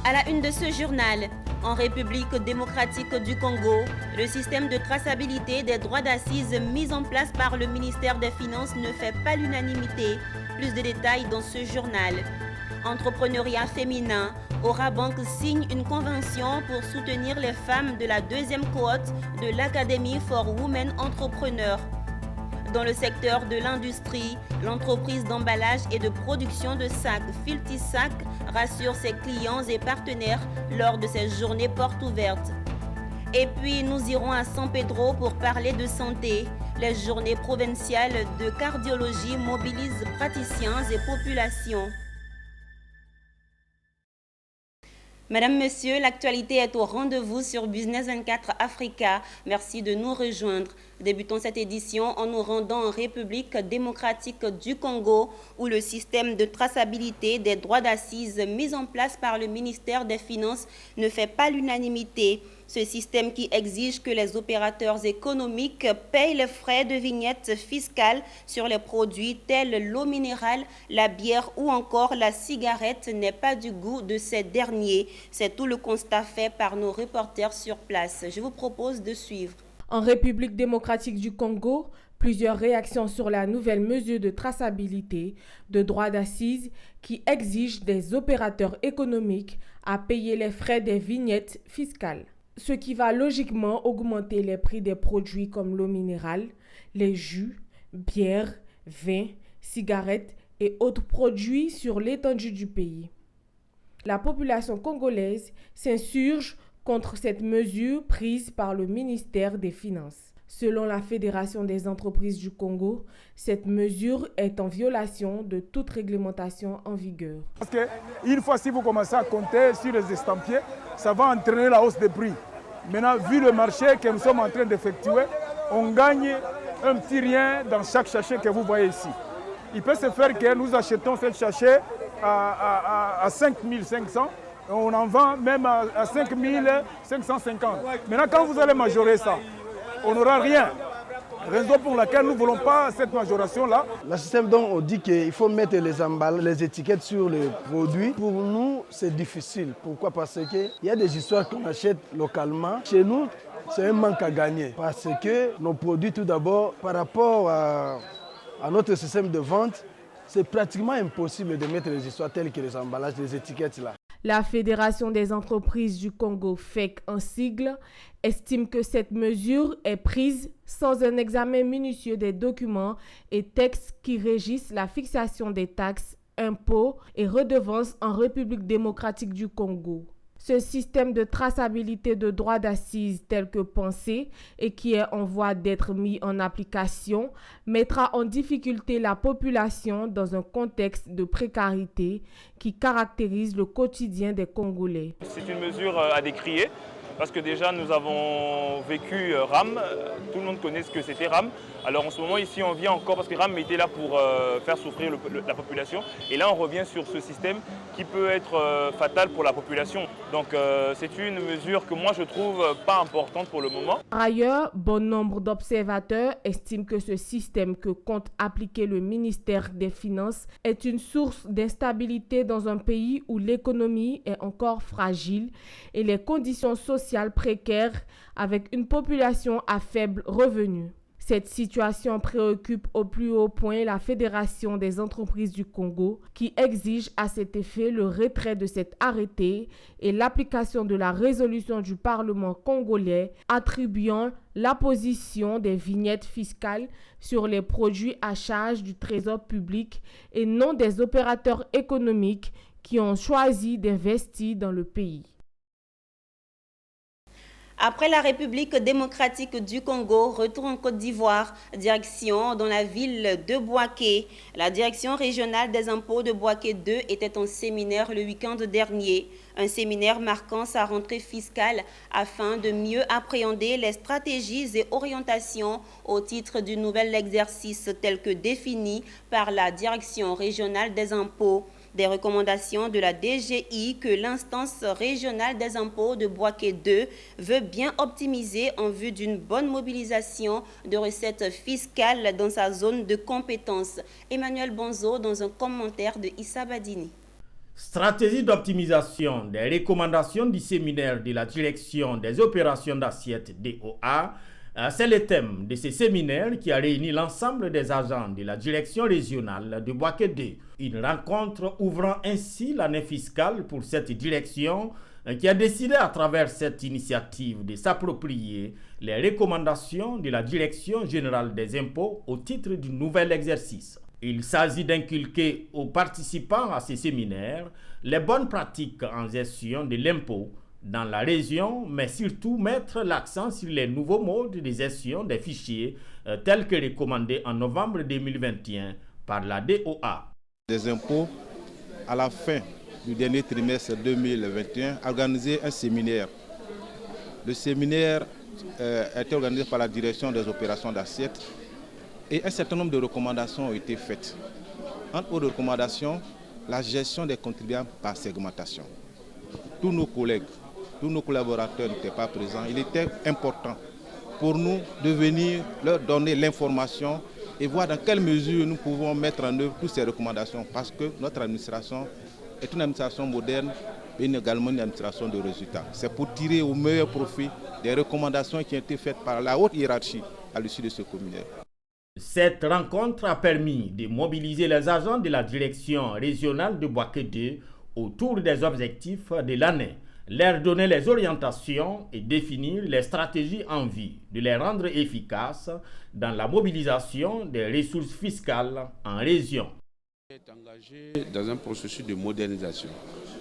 À la une de ce journal, en République démocratique du Congo, le système de traçabilité des droits d'assises mis en place par le ministère des Finances ne fait pas l'unanimité. Plus de détails dans ce journal. Entrepreneuriat féminin, Orabank signe une convention pour soutenir les femmes de la deuxième cohorte de l'Academy for Women Entrepreneurs. Dans le secteur de l'industrie, l'entreprise d'emballage et de production de sacs Filtisac rassure ses clients et partenaires lors de ces journées portes ouvertes. Et puis nous irons à San Pedro pour parler de santé. Les journées provinciales de cardiologie mobilisent praticiens et populations. Madame, Monsieur, l'actualité est au rendez-vous sur Business 24 Africa. Merci de nous rejoindre. Débutons cette édition en nous rendant en République démocratique du Congo, où le système de traçabilité des droits d'assises mis en place par le ministère des Finances ne fait pas l'unanimité. Ce système qui exige que les opérateurs économiques payent les frais de vignette fiscale sur les produits tels l'eau minérale, la bière ou encore la cigarette n'est pas du goût de ces derniers. C'est tout le constat fait par nos reporters sur place. Je vous propose de suivre. En République démocratique du Congo, plusieurs réactions sur la nouvelle mesure de traçabilité de droits d'assises qui exige des opérateurs économiques à payer les frais des vignettes fiscales. Ce qui va logiquement augmenter les prix des produits comme l'eau minérale, les jus, bières, vins, cigarettes et autres produits sur l'étendue du pays. La population congolaise s'insurge contre cette mesure prise par le ministère des Finances. Selon la Fédération des entreprises du Congo, cette mesure est en violation de toute réglementation en vigueur. Parce qu'une fois si vous commencez à compter sur les estampillés, ça va entraîner la hausse des prix. Maintenant, vu le marché que nous sommes en train d'effectuer, on gagne un petit rien dans chaque sachet que vous voyez ici. Il peut se faire que nous achetons ce sachet à 5 500, et on en vend même à 5 550. Maintenant, quand vous allez majorer ça, on n'aura rien. Raison pour laquelle nous ne voulons pas cette majoration-là. Le système dont on dit qu'il faut mettre les emballages, les étiquettes sur les produits, pour nous, c'est difficile. Pourquoi? Parce qu'il y a des histoires qu'on achète localement. Chez nous, c'est un manque à gagner. Parce que nos produits, tout d'abord, par rapport à notre système de vente, c'est pratiquement impossible de mettre les histoires telles que les emballages, les étiquettes là. La Fédération des entreprises du Congo, FEC en sigle, estime que cette mesure est prise sans un examen minutieux des documents et textes qui régissent la fixation des taxes, impôts et redevances en République démocratique du Congo. Ce système de traçabilité de droits d'assises tel que pensé et qui est en voie d'être mis en application mettra en difficulté la population dans un contexte de précarité qui caractérise le quotidien des Congolais. C'est une mesure à décrier parce que déjà nous avons vécu RAM, tout le monde connaît ce que c'était RAM. Alors en ce moment ici on vient encore parce que RAM était là pour faire souffrir la population et là on revient sur ce système qui peut être fatal pour la population. Donc c'est une mesure que moi je trouve pas importante pour le moment. Par ailleurs, bon nombre d'observateurs estiment que ce système que compte appliquer le ministère des Finances est une source d'instabilité dans un pays où l'économie est encore fragile et les conditions sociales précaires avec une population à faible revenu. Cette situation préoccupe au plus haut point la Fédération des entreprises du Congo qui exige à cet effet le retrait de cet arrêté et l'application de la résolution du Parlement congolais attribuant l'apposition des vignettes fiscales sur les produits à charge du Trésor public et non des opérateurs économiques qui ont choisi d'investir dans le pays. Après la République démocratique du Congo, retour en Côte d'Ivoire, direction dans la ville de Bouaké. La direction régionale des impôts de Bouaké 2 était en séminaire le week-end dernier. Un séminaire marquant sa rentrée fiscale afin de mieux appréhender les stratégies et orientations au titre du nouvel exercice tel que défini par la direction régionale des impôts. Des recommandations de la DGI que l'instance régionale des impôts de Bouaké 2 veut bien optimiser en vue d'une bonne mobilisation de recettes fiscales dans sa zone de compétence. Emmanuel Bonzo dans un commentaire de Issa Badini. Stratégie d'optimisation des recommandations du séminaire de la direction des opérations d'assiette DOA, c'est le thème de ce séminaire qui a réuni l'ensemble des agents de la direction régionale de Bouaké 2. Une rencontre ouvrant ainsi l'année fiscale pour cette direction qui a décidé à travers cette initiative de s'approprier les recommandations de la Direction générale des impôts au titre du nouvel exercice. Il s'agit d'inculquer aux participants à ces séminaires les bonnes pratiques en gestion de l'impôt dans la région, mais surtout mettre l'accent sur les nouveaux modes de gestion des fichiers tels que recommandés en novembre 2021 par la DOA. Des impôts, à la fin du dernier trimestre 2021, a organisé un séminaire. Le séminaire a été organisé par la Direction des opérations d'assiette et un certain nombre de recommandations ont été faites. Entre autres recommandations, la gestion des contribuables par segmentation. Tous nos collègues, tous nos collaborateurs n'étaient pas présents. Il était important pour nous de venir leur donner l'information et voir dans quelle mesure nous pouvons mettre en œuvre toutes ces recommandations parce que notre administration est une administration moderne et également une administration de résultats. C'est pour tirer au meilleur profit des recommandations qui ont été faites par la haute hiérarchie à l'issue de ce séminaire. Cette rencontre a permis de mobiliser les agents de la direction régionale de Bouaké 2 autour des objectifs de l'année, leur donner les orientations et définir les stratégies en vue de les rendre efficaces dans la mobilisation des ressources fiscales en région. On est engagé dans un processus de modernisation,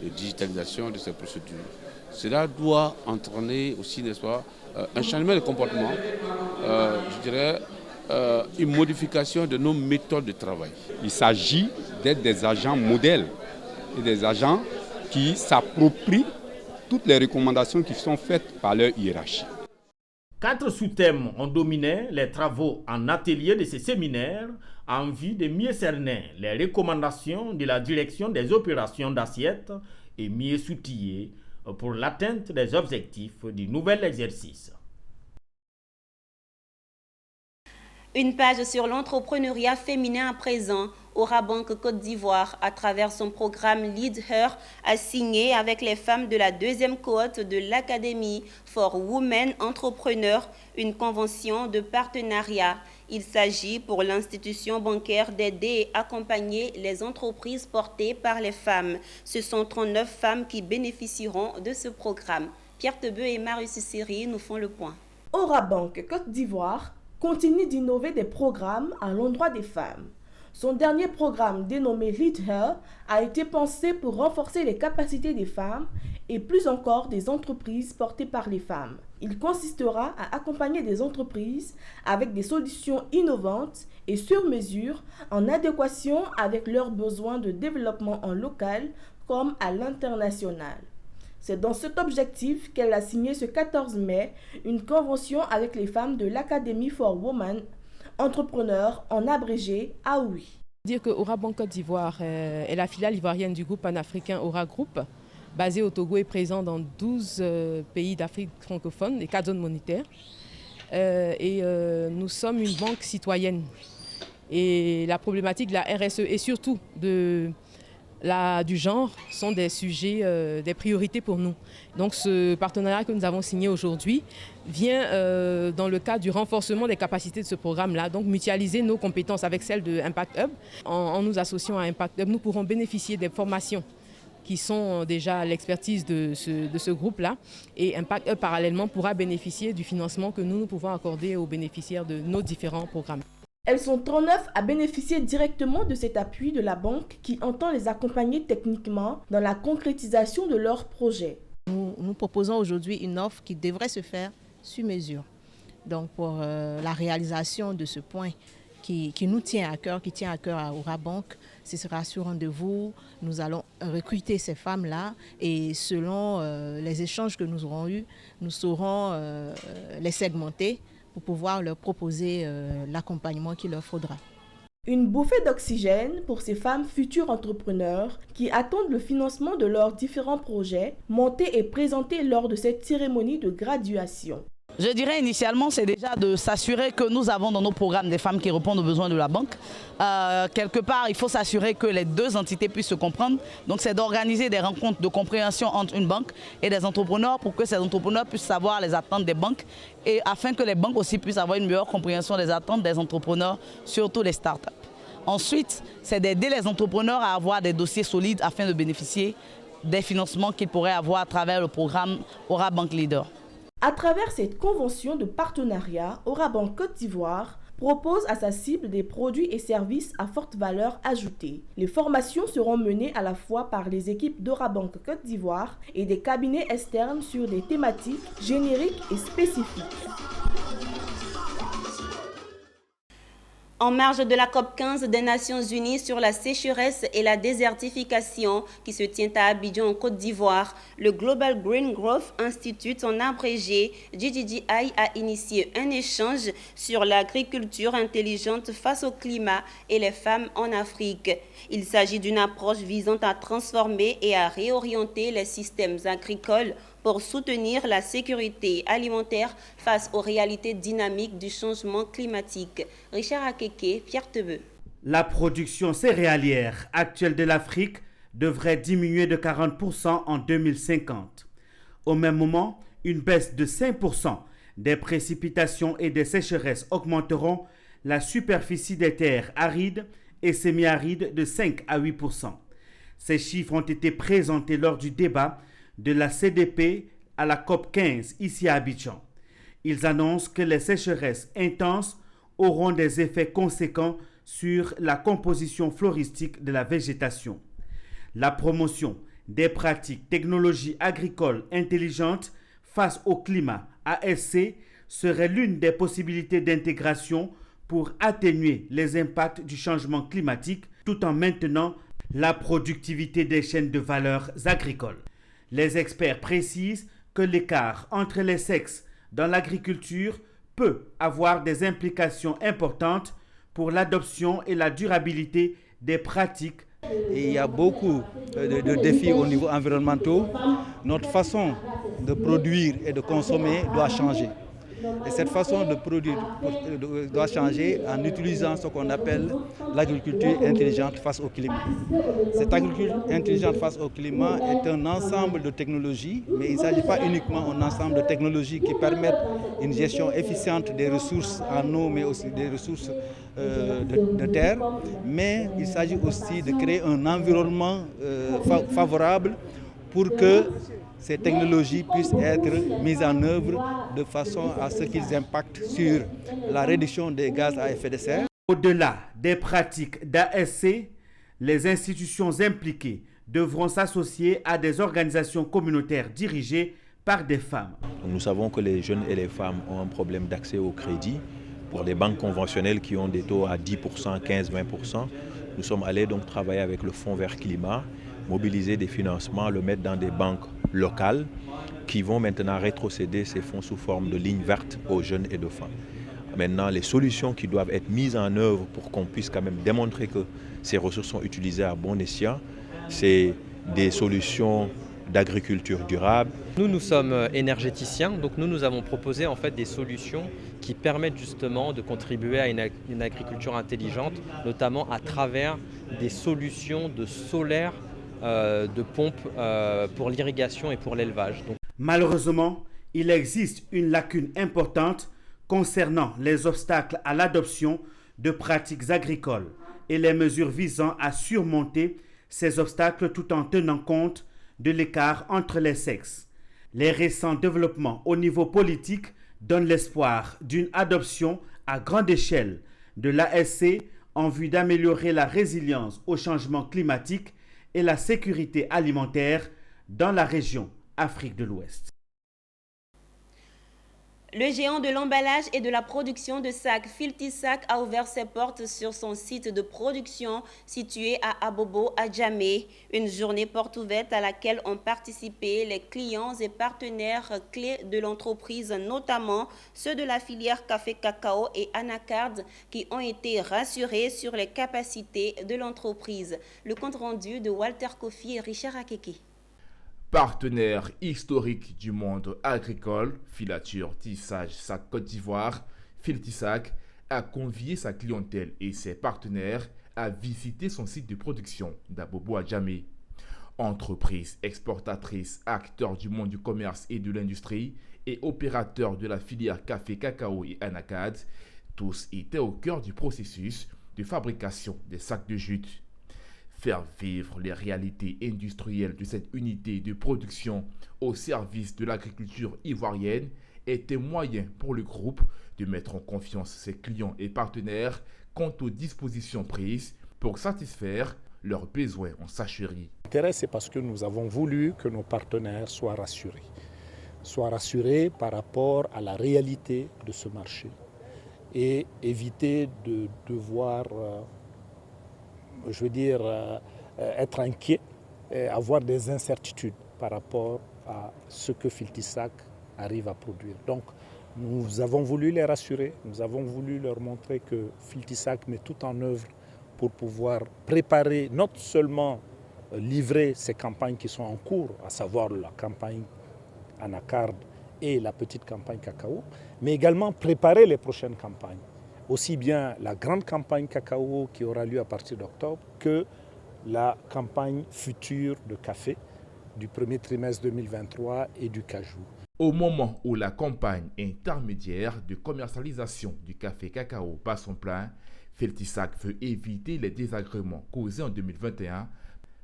de digitalisation de ces procédures. Cela doit entraîner aussi, n'est-ce pas, un changement de comportement, je dirais, une modification de nos méthodes de travail. Il s'agit d'être des agents modèles et des agents qui s'approprient toutes les recommandations qui sont faites par leur hiérarchie. 4 sous-thèmes ont dominé les travaux en atelier de ces séminaires en vue de mieux cerner les recommandations de la direction des opérations d'assiette et mieux s'outiller pour l'atteinte des objectifs du nouvel exercice. Une page sur l'entrepreneuriat féminin à présent. Orabank Côte d'Ivoire, à travers son programme Lead Her, a signé avec les femmes de la deuxième cohorte de l'Académie for Women Entrepreneurs une convention de partenariat. Il s'agit pour l'institution bancaire d'aider et accompagner les entreprises portées par les femmes. Ce sont 39 femmes qui bénéficieront de ce programme. Pierre Tebeu et Marius Siri nous font le point. Orabank Côte d'Ivoire continue d'innover des programmes à l'endroit des femmes. Son dernier programme dénommé Lead Her a été pensé pour renforcer les capacités des femmes et plus encore des entreprises portées par les femmes. Il consistera à accompagner des entreprises avec des solutions innovantes et sur mesure en adéquation avec leurs besoins de développement en local comme à l'international. C'est dans cet objectif qu'elle a signé ce 14 mai une convention avec les femmes de l'Académie for Women Entrepreneurs, en abrégé AOUI. Dire que Orabank Côte d'Ivoire est la filiale ivoirienne du groupe panafricain Aura Group, basé au Togo et présent dans 12 pays d'Afrique francophone et 4 zones monétaires. Nous sommes une banque citoyenne. Et la problématique de la RSE et surtout du genre sont des sujets, des priorités pour nous. Donc ce partenariat que nous avons signé aujourd'hui vient dans le cadre du renforcement des capacités de ce programme-là, donc mutualiser nos compétences avec celles de Impact Hub. En nous associant à Impact Hub, nous pourrons bénéficier des formations qui sont déjà l'expertise de ce groupe-là. Et Impact Hub, parallèlement, pourra bénéficier du financement que nous pouvons accorder aux bénéficiaires de nos différents programmes. Elles sont 39 à bénéficier directement de cet appui de la banque qui entend les accompagner techniquement dans la concrétisation de leurs projets. Nous proposons aujourd'hui une offre qui devrait se faire sur mesure. Donc pour la réalisation de ce point qui nous tient à cœur, qui tient à cœur à Orabank, ce sera sur rendez-vous. Nous allons recruter ces femmes-là et selon les échanges que nous aurons eus, nous saurons les segmenter pour pouvoir leur proposer l'accompagnement qu'il leur faudra. Une bouffée d'oxygène pour ces femmes futures entrepreneurs qui attendent le financement de leurs différents projets montés et présentés lors de cette cérémonie de graduation. Je dirais initialement, c'est déjà de s'assurer que nous avons dans nos programmes des femmes qui répondent aux besoins de la banque. Quelque part, il faut s'assurer que les deux entités puissent se comprendre. Donc c'est d'organiser des rencontres de compréhension entre une banque et des entrepreneurs pour que ces entrepreneurs puissent savoir les attentes des banques et afin que les banques aussi puissent avoir une meilleure compréhension des attentes des entrepreneurs, surtout les startups. Ensuite, c'est d'aider les entrepreneurs à avoir des dossiers solides afin de bénéficier des financements qu'ils pourraient avoir à travers le programme Aura Bank Leader. À travers cette convention de partenariat, Aura Bank Côte d'Ivoire propose à sa cible des produits et services à forte valeur ajoutée. Les formations seront menées à la fois par les équipes d'Aura Bank Côte d'Ivoire et des cabinets externes sur des thématiques génériques et spécifiques. En marge de la COP 15 des Nations Unies sur la sécheresse et la désertification qui se tient à Abidjan en Côte d'Ivoire, le Global Green Growth Institute, en abrégé GGGI, a initié un échange sur l'agriculture intelligente face au climat et les femmes en Afrique. Il s'agit d'une approche visant à transformer et à réorienter les systèmes agricoles pour soutenir la sécurité alimentaire face aux réalités dynamiques du changement climatique. Richard Akeke, Pierre Tebeu. La production céréalière actuelle de l'Afrique devrait diminuer de 40% en 2050. Au même moment, une baisse de 5% des précipitations et des sécheresses augmenteront la superficie des terres arides et semi-arides de 5 à 8%. Ces chiffres ont été présentés lors du débat de la CDP à la COP 15 ici à Abidjan. Ils annoncent que les sécheresses intenses auront des effets conséquents sur la composition floristique de la végétation. La promotion des pratiques technologies agricoles intelligentes face au climat ASC serait l'une des possibilités d'intégration pour atténuer les impacts du changement climatique tout en maintenant la productivité des chaînes de valeur agricoles. Les experts précisent que l'écart entre les sexes dans l'agriculture peut avoir des implications importantes pour l'adoption et la durabilité des pratiques. Il y a beaucoup de défis au niveau environnemental. Notre façon de produire et de consommer doit changer. Et cette façon de produire doit changer en utilisant ce qu'on appelle l'agriculture intelligente face au climat. Cette agriculture intelligente face au climat est un ensemble de technologies, mais il ne s'agit pas uniquement d'un ensemble de technologies qui permettent une gestion efficiente des ressources en eau, mais aussi des ressources de terre, mais il s'agit aussi de créer un environnement favorable pour que ces technologies puissent être mises en œuvre de façon à ce qu'ils impactent sur la réduction des gaz à effet de serre. Au-delà des pratiques d'ASC, les institutions impliquées devront s'associer à des organisations communautaires dirigées par des femmes. Nous savons que les jeunes et les femmes ont un problème d'accès au crédit. Pour les banques conventionnelles qui ont des taux à 10%, 15%, 20%, nous sommes allés donc travailler avec le Fonds Vert Climat, mobiliser des financements, le mettre dans des banques locales qui vont maintenant rétrocéder ces fonds sous forme de lignes vertes aux jeunes et de femmes. Maintenant, les solutions qui doivent être mises en œuvre pour qu'on puisse quand même démontrer que ces ressources sont utilisées à bon escient, c'est des solutions d'agriculture durable. Nous sommes énergéticiens, donc nous avons proposé en fait des solutions qui permettent justement de contribuer à une agriculture intelligente, notamment à travers des solutions de solaire, de pompes pour l'irrigation et pour l'élevage. Malheureusement, il existe une lacune importante concernant les obstacles à l'adoption de pratiques agricoles et les mesures visant à surmonter ces obstacles tout en tenant compte de l'écart entre les sexes. Les récents développements au niveau politique donnent l'espoir d'une adoption à grande échelle de l'ASC en vue d'améliorer la résilience au changement climatique et la sécurité alimentaire dans la région Afrique de l'Ouest. Le géant de l'emballage et de la production de sacs Filtisac a ouvert ses portes sur son site de production situé à Abobo, à Djamé. Une journée porte ouverte à laquelle ont participé les clients et partenaires clés de l'entreprise, notamment ceux de la filière café-cacao et Anacard, qui ont été rassurés sur les capacités de l'entreprise. Le compte rendu de Walter Kofi et Richard Akeke. Partenaire historique du monde agricole, Filature Tissage Sac Côte d'Ivoire, Filtissac a convié sa clientèle et ses partenaires à visiter son site de production d'Abobo à Djamé. Entreprise exportatrice, acteur du monde du commerce et de l'industrie et opérateur de la filière café, cacao et anacarde, tous étaient au cœur du processus de fabrication des sacs de jute. Faire vivre les réalités industrielles de cette unité de production au service de l'agriculture ivoirienne est un moyen pour le groupe de mettre en confiance ses clients et partenaires quant aux dispositions prises pour satisfaire leurs besoins en sacherie. L'intérêt, c'est parce que nous avons voulu que nos partenaires soient rassurés par rapport à la réalité de ce marché et éviter de devoir, être inquiet et avoir des incertitudes par rapport à ce que Filtissac arrive à produire. Donc, nous avons voulu les rassurer, nous avons voulu leur montrer que Filtissac met tout en œuvre pour pouvoir préparer, non seulement livrer ces campagnes qui sont en cours, à savoir la campagne anacarde et la petite campagne cacao, mais également préparer les prochaines campagnes. Aussi bien la grande campagne cacao qui aura lieu à partir d'octobre que la campagne future de café du premier trimestre 2023 et du cajou. Au moment où la campagne intermédiaire de commercialisation du café cacao bat son plein, Filtissac veut éviter les désagréments causés en 2021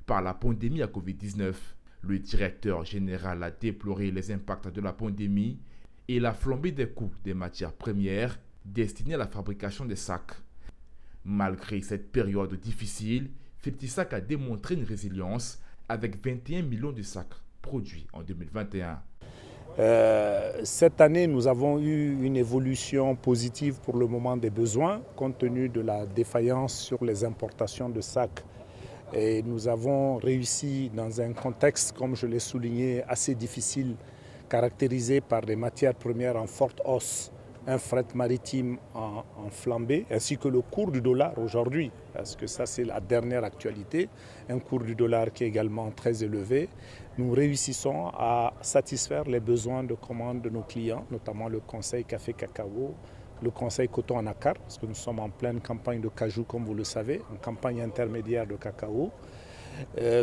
par la pandémie à Covid-19. Le directeur général a déploré les impacts de la pandémie et la flambée des coûts des matières premières destinées à la fabrication des sacs. Malgré cette période difficile, Filtissac a démontré une résilience avec 21 millions de sacs produits en 2021. Cette année, nous avons eu une évolution positive pour le moment des besoins, compte tenu de la défaillance sur les importations de sacs. Et nous avons réussi dans un contexte, comme je l'ai souligné, assez difficile, caractérisé par des matières premières en forte hausse, un fret maritime en flambée, ainsi que le cours du dollar aujourd'hui, parce que ça c'est la dernière actualité, un cours du dollar qui est également très élevé. Nous réussissons à satisfaire les besoins de commande de nos clients, notamment le conseil café-cacao, le conseil coton anacarde, parce que nous sommes en pleine campagne de cajou, comme vous le savez, en campagne intermédiaire de cacao.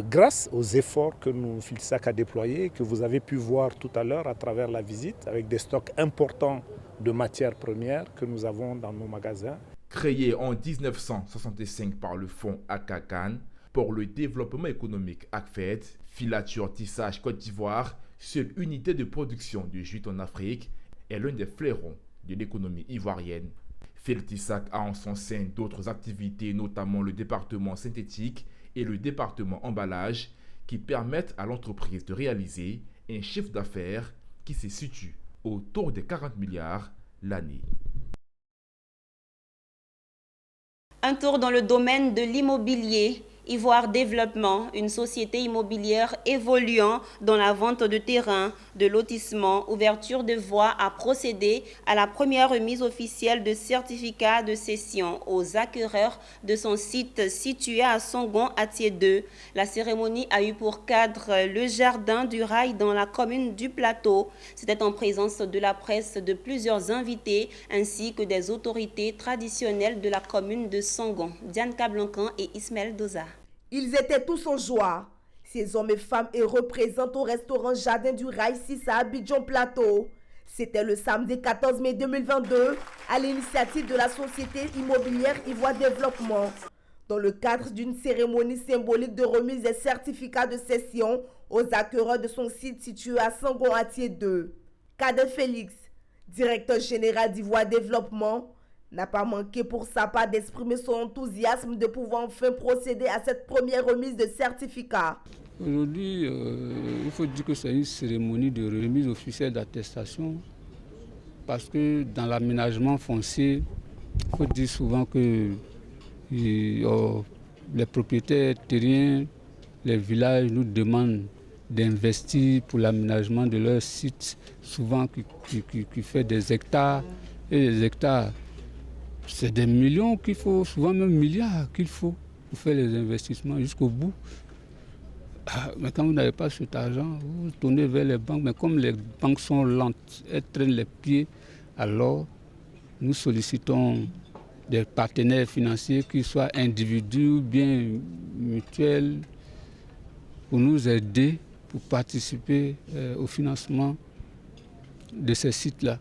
Grâce aux efforts que Filtissac a déployés, que vous avez pu voir tout à l'heure à travers la visite, avec des stocks importants de matières premières que nous avons dans nos magasins. Créé en 1965 par le fonds ACACAN pour le développement économique ACFED, Filature Tissage Côte d'Ivoire, seule unité de production de jute en Afrique, est l'un des flairons de l'économie ivoirienne. Filtissac a en son sein d'autres activités, notamment le département synthétique et le département emballage, qui permettent à l'entreprise de réaliser un chiffre d'affaires qui se situe autour de 40 milliards l'année. Un tour dans le domaine de l'immobilier. Ivoire Développement, une société immobilière évoluant dans la vente de terrains, de lotissements, ouverture de voies, a procédé à la première remise officielle de certificats de cession aux acquéreurs de son site situé à Songon, Atié 2. La cérémonie a eu pour cadre le jardin du rail dans la commune du Plateau. C'était en présence de la presse, de plusieurs invités ainsi que des autorités traditionnelles de la commune de Songon, Diane Cablancan et Ismaël Doza. Ils étaient tous en joie. Ces hommes et femmes et représentent au restaurant Jardin du Rail 6 à Abidjan Plateau. C'était le samedi 14 mai 2022 à l'initiative de la société immobilière Ivoire Développement. Dans le cadre d'une cérémonie symbolique de remise des certificats de cession aux acquéreurs de son site situé à Sangon-Atié 2. Kader Félix, directeur général d'Ivoire Développement, n'a pas manqué pour sa part d'exprimer son enthousiasme de pouvoir enfin procéder à cette première remise de certificats. Aujourd'hui, il faut dire que c'est une cérémonie de remise officielle d'attestation parce que dans l'aménagement foncier, il faut dire souvent que les propriétaires terriens, les villages nous demandent d'investir pour l'aménagement de leur site, souvent qui fait des hectares et des hectares. C'est des millions qu'il faut, souvent même milliards qu'il faut pour faire les investissements jusqu'au bout. Mais quand vous n'avez pas cet argent, vous vous tournez vers les banques. Mais comme les banques sont lentes, elles traînent les pieds, alors nous sollicitons des partenaires financiers, qu'ils soient individus ou bien mutuels, pour nous aider, pour participer au financement de ces sites-là.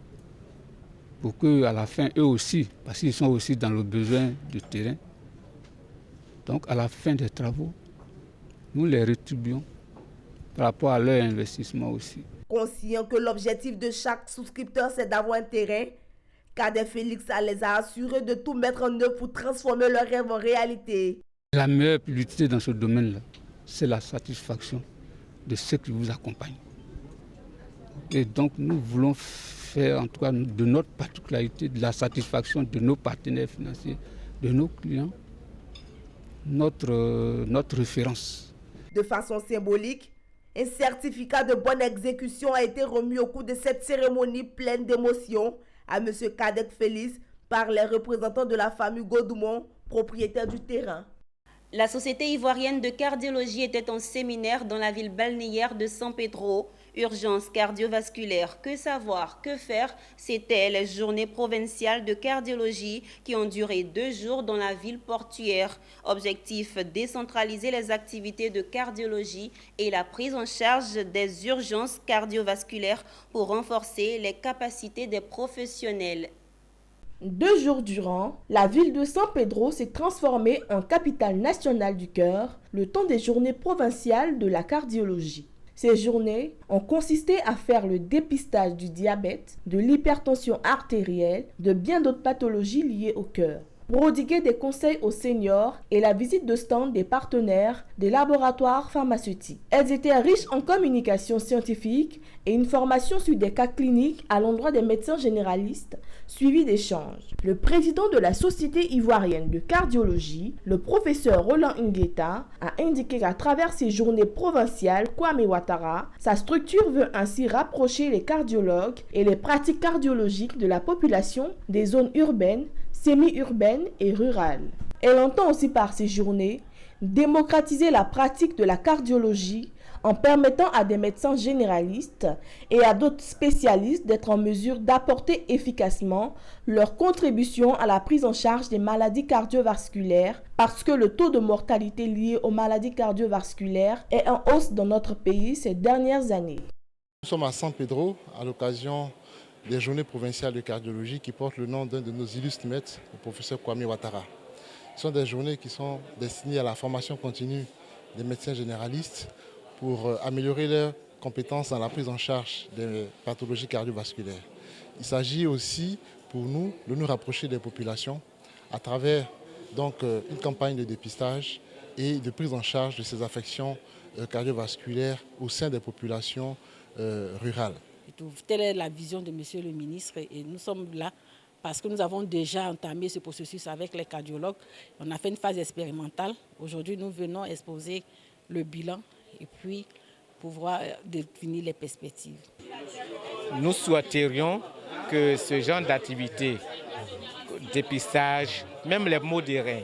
Pour qu'à la fin, eux aussi, parce qu'ils sont aussi dans le besoin de terrain, donc à la fin des travaux, nous les rétribuons par rapport à leur investissement aussi. Conscient que l'objectif de chaque souscripteur, c'est d'avoir un terrain, Cadet Félix les a assurés de tout mettre en œuvre pour transformer leurs rêves en réalité. La meilleure publicité dans ce domaine-là, c'est la satisfaction de ceux qui vous accompagnent. Et donc nous voulons faire en tout cas de notre particularité, de la satisfaction de nos partenaires financiers, de nos clients, notre référence. De façon symbolique, un certificat de bonne exécution a été remis au cours de cette cérémonie pleine d'émotions à M. Kadek Félix par les représentants de la famille Godoumont, propriétaire du terrain. La Société ivoirienne de cardiologie était en séminaire dans la ville balnéaire de San Pedro. Urgence cardiovasculaire, que savoir, que faire? C'était les journées provinciales de cardiologie qui ont duré 2 jours dans la ville portuaire. Objectif, décentraliser les activités de cardiologie et la prise en charge des urgences cardiovasculaires pour renforcer les capacités des professionnels. 2 jours durant, la ville de San Pedro s'est transformée en capitale nationale du cœur, le temps des journées provinciales de la cardiologie. Ces journées ont consisté à faire le dépistage du diabète, de l'hypertension artérielle, de bien d'autres pathologies liées au cœur. Prodiguer des conseils aux seniors et la visite de stands des partenaires des laboratoires pharmaceutiques. Elles étaient riches en communication scientifique et une formation sur des cas cliniques à l'endroit des médecins généralistes, suivis d'échanges. Le président de la Société ivoirienne de cardiologie, le professeur Roland Ngueta, a indiqué qu'à travers ces journées provinciales Kwame Ouattara, sa structure veut ainsi rapprocher les cardiologues et les pratiques cardiologiques de la population des zones urbaines, semi-urbaines et rurales. Elle entend aussi par ces journées démocratiser la pratique de la cardiologie en permettant à des médecins généralistes et à d'autres spécialistes d'être en mesure d'apporter efficacement leur contribution à la prise en charge des maladies cardiovasculaires parce que le taux de mortalité lié aux maladies cardiovasculaires est en hausse dans notre pays ces dernières années. Nous sommes à San Pedro à l'occasion des journées provinciales de cardiologie qui portent le nom d'un de nos illustres maîtres, le professeur Kwame Ouattara. Ce sont des journées qui sont destinées à la formation continue des médecins généralistes pour améliorer leurs compétences dans la prise en charge des pathologies cardiovasculaires. Il s'agit aussi pour nous de nous rapprocher des populations à travers une campagne de dépistage et de prise en charge de ces affections cardiovasculaires au sein des populations rurales. Telle est la vision de Monsieur le ministre et nous sommes là parce que nous avons déjà entamé ce processus avec les cardiologues. On a fait une phase expérimentale. Aujourd'hui, nous venons exposer le bilan et puis pouvoir définir les perspectives. Nous souhaiterions que ce genre d'activité, dépistage, même les maux de rein,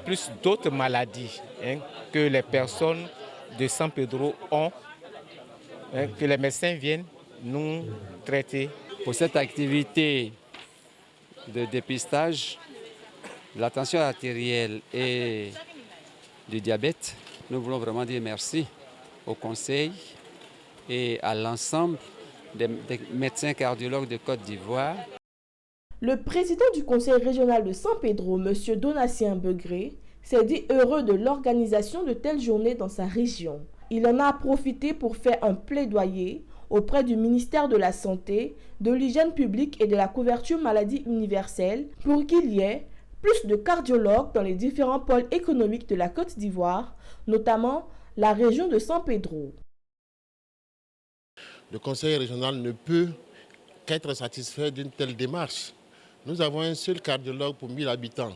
plus d'autres maladies que les personnes de San Pedro ont, que les médecins viennent nous traiter. Pour cette activité de dépistage, de la tension artérielle et du diabète, nous voulons vraiment dire merci au Conseil et à l'ensemble des médecins cardiologues de Côte d'Ivoire. Le président du Conseil régional de San Pedro, M. Donatien Begré, s'est dit heureux de l'organisation de telles journées dans sa région. Il en a profité pour faire un plaidoyer auprès du ministère de la Santé, de l'hygiène publique et de la couverture maladie universelle pour qu'il y ait plus de cardiologues dans les différents pôles économiques de la Côte d'Ivoire, notamment la région de San Pedro. Le conseil régional ne peut qu'être satisfait d'une telle démarche. Nous avons un seul cardiologue pour 1000 habitants.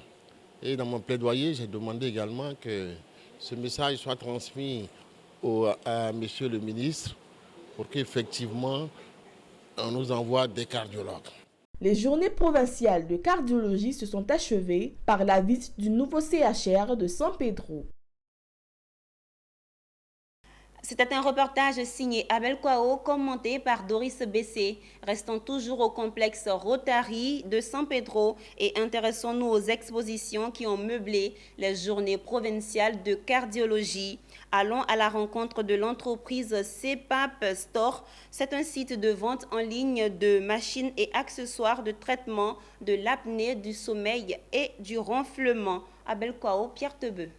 Et dans mon plaidoyer, j'ai demandé également que ce message soit transmis à Monsieur le ministre pour qu'effectivement, on nous envoie des cardiologues. Les journées provinciales de cardiologie se sont achevées par la visite du nouveau CHR de San Pedro. C'était un reportage signé Abel Kwao, commenté par Doris Bessé. Restons toujours au complexe Rotary de San Pedro et intéressons-nous aux expositions qui ont meublé les journées provinciales de cardiologie. Allons à la rencontre de l'entreprise CPAP Store. C'est un site de vente en ligne de machines et accessoires de traitement de l'apnée du sommeil et du ronflement. Abel Kwao, Pierre Tebeu.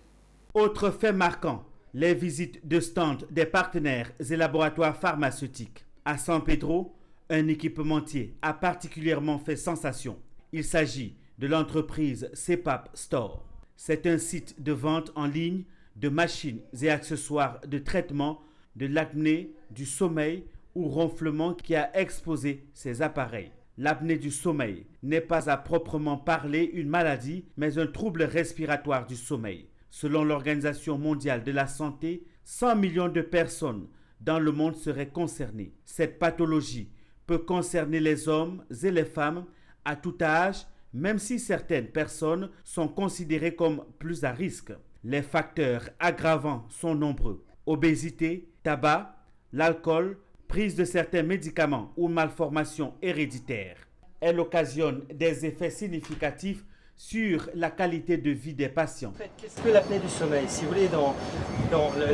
Autre fait marquant, les visites de stands des partenaires et laboratoires pharmaceutiques. À San Pedro, un équipementier a particulièrement fait sensation. Il s'agit de l'entreprise CPAP Store. C'est un site de vente en ligne de machines et accessoires de traitement de l'apnée du sommeil ou ronflement qui a exposé ses appareils. L'apnée du sommeil n'est pas à proprement parler une maladie, mais un trouble respiratoire du sommeil. Selon l'Organisation mondiale de la santé, 100 millions de personnes dans le monde seraient concernées. Cette pathologie peut concerner les hommes et les femmes à tout âge, même si certaines personnes sont considérées comme plus à risque. Les facteurs aggravants sont nombreux. Obésité, tabac, l'alcool, prise de certains médicaments ou malformations héréditaires. Elle occasionne des effets significatifs sur la qualité de vie des patients. En fait, qu'est-ce que l'apnée du sommeil? Si vous voulez,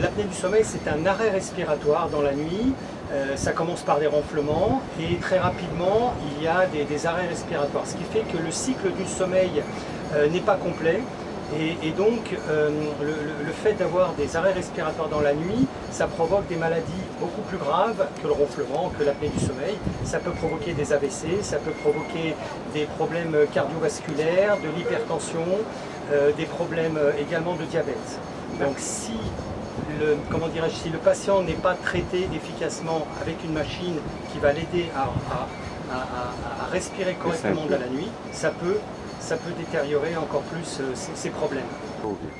l'apnée du sommeil, c'est un arrêt respiratoire dans la nuit. Ça commence par des ronflements et très rapidement, il y a des arrêts respiratoires. Ce qui fait que le cycle du sommeil n'est pas complet. Et donc, le fait d'avoir des arrêts respiratoires dans la nuit, ça provoque des maladies beaucoup plus graves que le ronflement, que l'apnée du sommeil. Ça peut provoquer des AVC, ça peut provoquer des problèmes cardiovasculaires, de l'hypertension, des problèmes également de diabète. Donc si le patient n'est pas traité efficacement avec une machine qui va l'aider à respirer correctement dans la nuit, ça peut détériorer encore plus ces problèmes.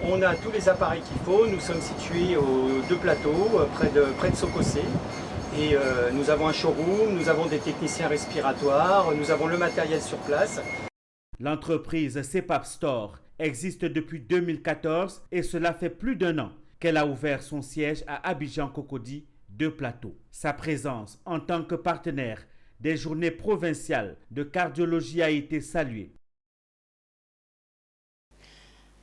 On a tous les appareils qu'il faut, nous sommes situés aux 2 plateaux, près de Sokosé. Et nous avons un showroom, nous avons des techniciens respiratoires, nous avons le matériel sur place. L'entreprise CPAP Store existe depuis 2014 et cela fait plus d'1 an qu'elle a ouvert son siège à Abidjan-Cocody, 2 plateaux. Sa présence en tant que partenaire des journées provinciales de cardiologie a été saluée.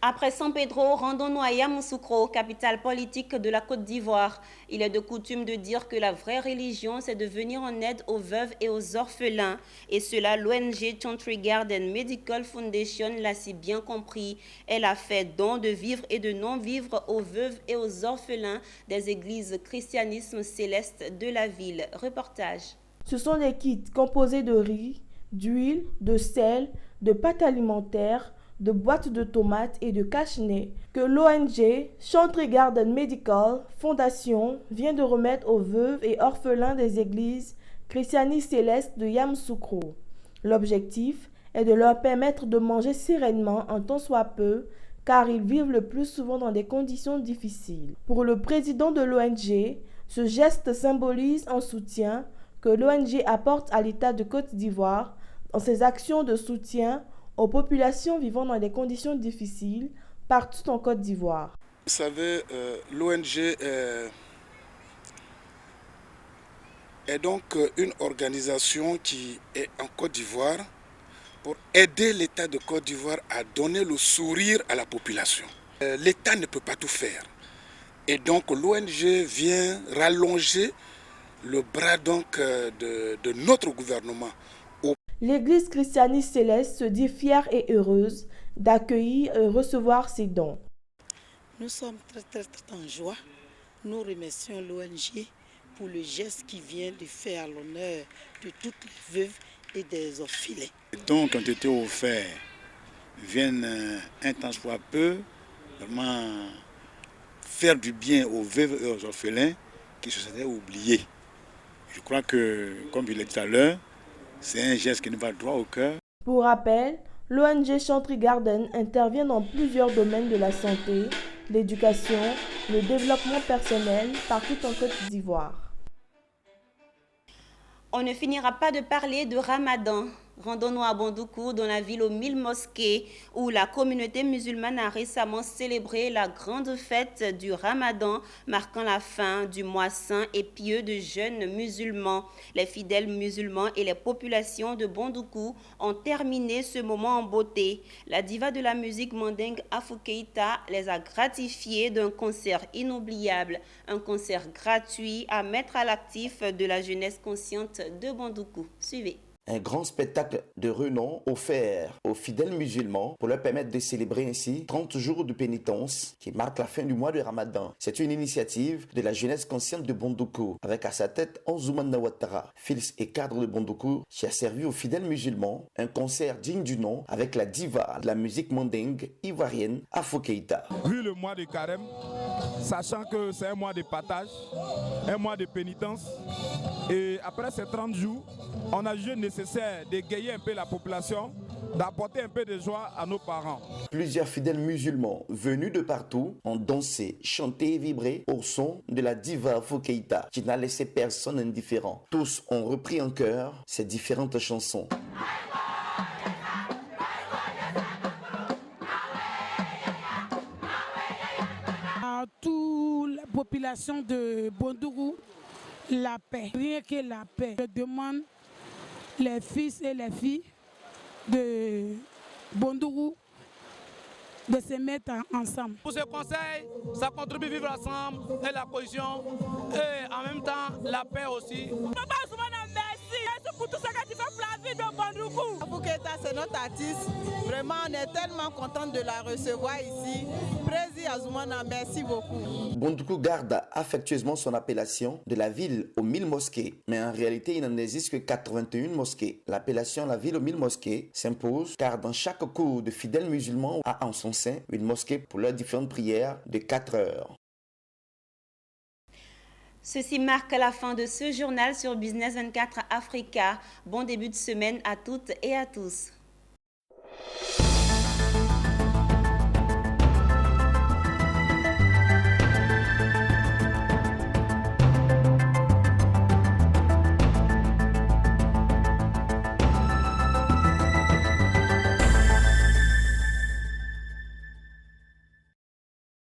Après San Pedro, rendons-nous à Yamoussoukro, capitale politique de la Côte d'Ivoire. Il est de coutume de dire que la vraie religion, c'est de venir en aide aux veuves et aux orphelins. Et cela, l'ONG Chantry Garden Medical Foundation l'a si bien compris. Elle a fait don de vivre et de non-vivre aux veuves et aux orphelins des églises christianisme céleste de la ville. Reportage. Ce sont des kits composés de riz, d'huile, de sel, de pâtes alimentaires, de boîtes de tomates et de cache-nez que l'ONG Chantry Garden Medical Foundation vient de remettre aux veuves et orphelins des églises christianistes célestes de Yamoussoukro. L'objectif est de leur permettre de manger sereinement en tant soit peu, car ils vivent le plus souvent dans des conditions difficiles. Pour le président de l'ONG, ce geste symbolise un soutien que l'ONG apporte à l'État de Côte d'Ivoire dans ses actions de soutien aux populations vivant dans des conditions difficiles partout en Côte d'Ivoire. Vous savez, l'ONG est donc une organisation qui est en Côte d'Ivoire pour aider l'État de Côte d'Ivoire à donner le sourire à la population. L'État ne peut pas tout faire. Et donc l'ONG vient rallonger le bras donc, de notre gouvernement. L'Église christianiste céleste se dit fière et heureuse d'accueillir et recevoir ces dons. Nous sommes très en joie. Nous remercions l'ONG pour le geste qui vient de faire l'honneur de toutes les veuves et des orphelins. Les dons qui ont été offerts viennent un tant soit peu vraiment faire du bien aux veuves et aux orphelins qui se seraient oubliés. Je crois que, comme je l'ai dit tout à l'heure, c'est un geste qui nous va droit au cœur. Pour rappel, l'ONG Chantry Garden intervient dans plusieurs domaines de la santé, l'éducation, le développement personnel partout en Côte d'Ivoire. On ne finira pas de parler de Ramadan. Rendons-nous à Bondoukou, dans la ville aux 1000 mosquées, où la communauté musulmane a récemment célébré la grande fête du Ramadan, marquant la fin du mois saint et pieux de jeunes musulmans. Les fidèles musulmans et les populations de Bondoukou ont terminé ce moment en beauté. La diva de la musique mandingue Afou Keïta les a gratifiés d'un concert inoubliable, un concert gratuit à mettre à l'actif de la jeunesse consciente de Bondoukou. Suivez. Un grand spectacle de renom offert aux fidèles musulmans pour leur permettre de célébrer ainsi 30 jours de pénitence qui marquent la fin du mois de Ramadan. C'est une initiative de la jeunesse consciente de Bondoukou avec à sa tête Anzouman Ouattara, fils et cadre de Bondoukou, qui a servi aux fidèles musulmans un concert digne du nom avec la diva de la musique mandingue ivoirienne Afou Keïta. Vu le mois de carême, sachant que c'est un mois de partage, un mois de pénitence, et après ces 30 jours, on a jugé nécessaire d'égayer un peu la population, d'apporter un peu de joie à nos parents. Plusieurs fidèles musulmans venus de partout ont dansé, chanté et vibré au son de la diva Afou Keïta, qui n'a laissé personne indifférent. Tous ont repris en chœur ces différentes chansons. À toute la population de Bondoukou, la paix, rien que la paix. Je demande les fils et les filles de Bondoukou de se mettre ensemble. Pour ce conseil, ça contribue à vivre ensemble et la cohésion et en même temps la paix aussi. Merci pour tout ce que tu fais pour la vie de Bondoukou. Afou Keïta, c'est notre artiste. Vraiment, on est tellement content de la recevoir ici. Président Azoumana, merci beaucoup. Bondoukou garde affectueusement son appellation de la ville aux 1000 mosquées. Mais en réalité, il n'en existe que 81 mosquées. L'appellation la ville aux 1000 mosquées s'impose car dans chaque cour de fidèles musulmans a en son sein une mosquée pour leurs différentes prières de 4 heures. Ceci marque la fin de ce journal sur Business 24 Africa. Bon début de semaine à toutes et à tous.